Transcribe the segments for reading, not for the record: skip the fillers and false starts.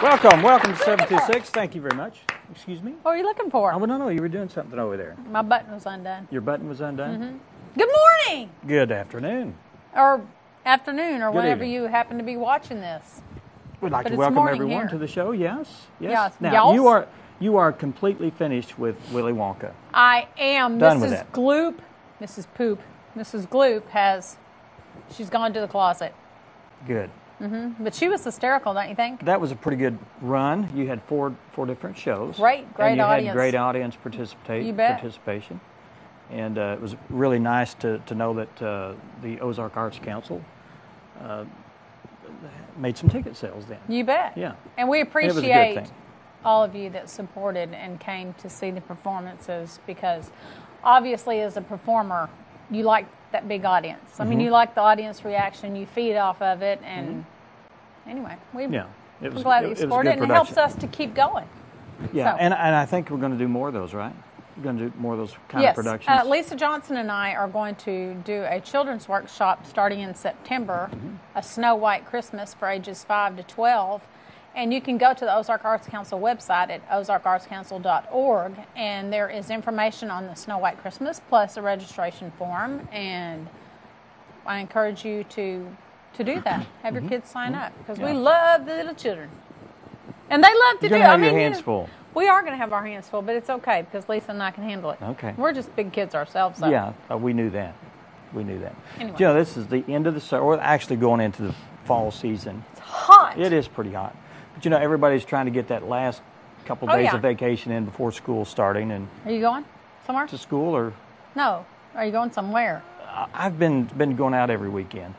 Welcome to 726. Thank you very much. Excuse me? What are you looking for? Oh, no, you were doing something over there. My button was undone. Your button was undone? Mm-hmm. Good morning! Good afternoon. Or afternoon, or Good whenever evening. you happen to be watching this. We'd like But to it's welcome morning everyone here. to the show. Yes. Yes. Now, Y'alls? you are completely finished with Willy Wonka. I am. Done with Mrs. that. Gloop, Mrs. Poop, Mrs. Gloop she's gone to the closet. Good. But she was hysterical, don't you think? That was a pretty good run. You had four different shows. Great and you audience. had great audience You bet. participation. And it was really nice to know that the Ozark Arts Council made some ticket sales then. You bet. Yeah. And we it was a good appreciate thing. all of you that supported and came to see the performances, because obviously as a performer, you like that big audience. I mean, you like the audience reaction, you feed off of it, and anyway, we're glad that you supported it, and it helps us to keep going. Yeah, So. and I think we're going to do more of those, right? We're going to do more of those kind of productions. Yes, Lisa Johnson and I are going to do a children's workshop starting in September, a Snow White Christmas for ages 5 to 12. And you can go to the Ozark Arts Council website at ozarkartscouncil.org, and there is information on the Snow White Christmas plus a registration form. And I encourage you to do that. Have your kids sign up, because we love the little children, and they love to You're do. going to have I mean, your hands full. We are going to have our hands full, but it's okay because Lisa and I can handle it. Okay. We're just big kids ourselves. So. Yeah, we knew that. We knew that. Anyway. You know, this is the end of the summer. We're actually going into the fall season. It's hot. It is pretty hot. But, you know, everybody's trying to get that last couple days of vacation in before school's starting. And Are you going somewhere? to school, or No. Are you going somewhere? I've been going out every weekend.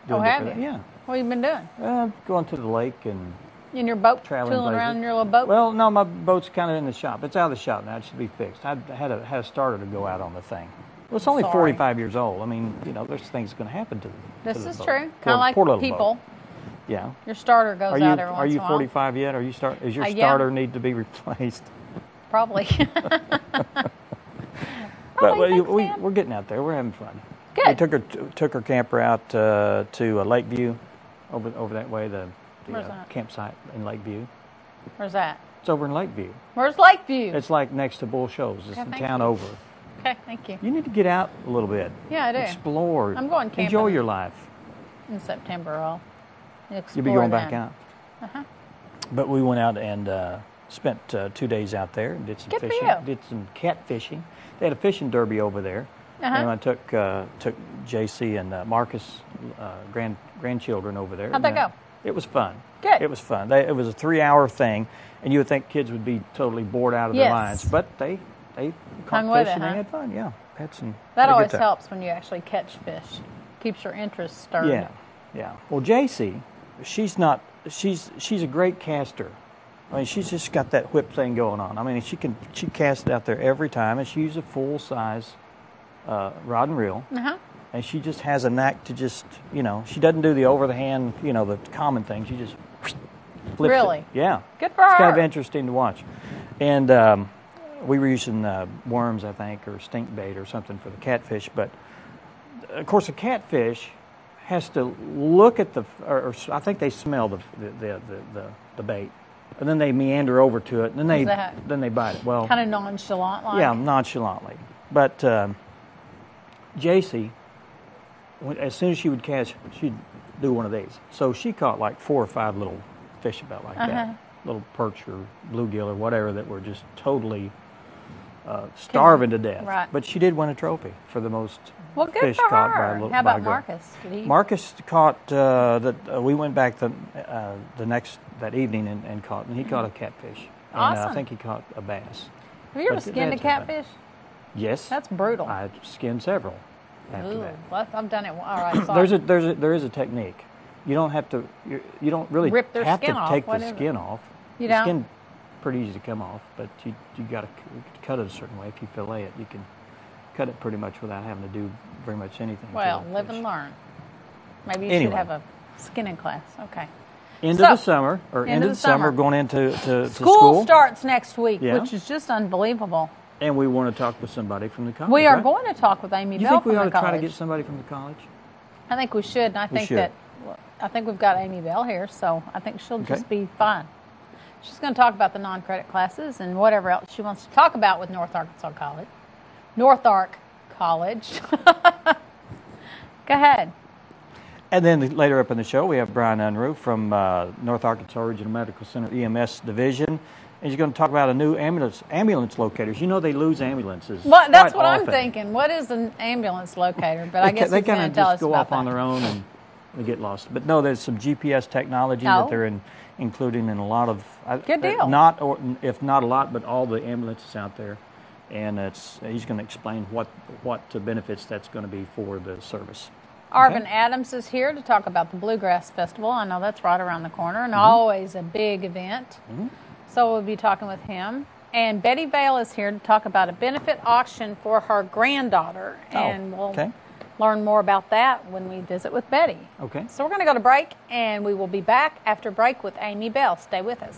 Oh, doing have different- you? Yeah. What have you been doing? Going to the lake and In your boat? traveling Tooling around places. in your little boat? Well, no, my boat's kind of in the shop. It's out of the shop now. It should be fixed. I had a starter to go out on the thing. Well, it's only Sorry. 45 years old. I mean, you know, there's things going to happen to the This to the is boat. true. Kind of like Poor little people. boat. Yeah. Your starter goes out every once Are in you a while. 45 yet? Is your Yeah. starter need to be replaced? Probably. But thanks, Sam. we're getting out there. We're having fun. Good. We took her camper out to Lakeview, over that way. The Where's that? campsite in Lakeview. Where's that? It's over in Lakeview. Where's Lakeview? It's like next to Bull Shoals. It's Okay, the thank town you. over. Okay, thank you. You need to get out a little bit. Yeah, I do. Explore. I'm going camping. Enjoy your life. In September, I'll explore You'll be going back then. out. Uh-huh. But we went out and spent 2 days out there and did some Good for fishing. you. Did some cat fishing. They had a fishing derby over there. Uh-huh. And I took JC and Marcus' grandchildren over there. How'd that go? It was fun. Good. It was fun. It was a 3-hour thing, and you would think kids would be totally bored out of their Yes. minds, but they caught Hung with fish it, and huh? they had fun. Yeah, had some. That had a good always time. helps when you actually catch fish. Keeps your interest stirred. Yeah. Well, JC, she's a great caster. I mean, she's just got that whip thing going on. I mean, she casts it out there every time, and she uses a full size rod and reel. Uh-huh. And she just has a knack to just, you know, she doesn't do the over the hand, you know, the common thing. She just flips Really? it. Yeah. Good for It's her. kind of interesting to watch. And we were using worms, I think, or stink bait or something for the catfish. But, of course, a catfish has to look at or I think they smell the bait. And then they meander over to it, and then they bite it. Well, Kind of nonchalant like. yeah, nonchalantly. But JC, as soon as she would catch, she'd do one of these. So she caught like 4 or 5 little fish about like that, little perch or bluegill or whatever that were just totally starving to death. Right. But she did win a trophy for the most Well, good fish for caught her. by a little. How by a about girl. Marcus? Did he? Marcus caught we went back that evening and caught, and he caught a catfish. And Awesome. I think he caught a bass. Have you ever But skinned a that's okay. catfish? Yes. That's brutal. I skinned several after Ooh, that. well, I've done it. All right, sorry. There is a technique. You don't have to. You don't really Rip their have skin to off, take the whatever. skin off. You the don't? skin pretty easy to come off, but you got to cut it a certain way. If you fillet it, you can cut it pretty much without having to do very much anything. to Well, the live fish. and learn. Maybe you Anyway. should have a skinning class. Okay. End So, of the summer, or end of the summer, going into to School starts next week, Yeah. which is just unbelievable. and we want to talk with somebody from the college. We are right? going to talk with Amy You Bell think from we ought the to try to college. get somebody from the college? I think we should, and I think should. I think we've got Amy Bell here, so I think she'll Okay. just be fine. She's going to talk about the non-credit classes and whatever else she wants to talk about with North Arkansas College. North Ark College. Go ahead. And then later up in the show, we have Brian Unruh from North Arkansas Regional Medical Center EMS Division. And he's going to talk about a new ambulance locators. You know they lose ambulances. Well, that's what often. I'm thinking. What is an ambulance locator? But I guess they he's going kind to of tell just us go about off on that. their own and they get lost. But no, there's some GPS technology that they're including in a lot of Good deal. If not a lot, but all the ambulances out there. And he's going to explain what benefits that's going to be for the service. Arvin Adams is here to talk about the Bluegrass Festival. I know that's right around the corner and always a big event. So we'll be talking with him. And Betty Vale is here to talk about a benefit auction for her granddaughter. And we'll learn more about that when we visit with Betty. Okay. So we're going to go to break, and we will be back after break with Amy Bell. Stay with us.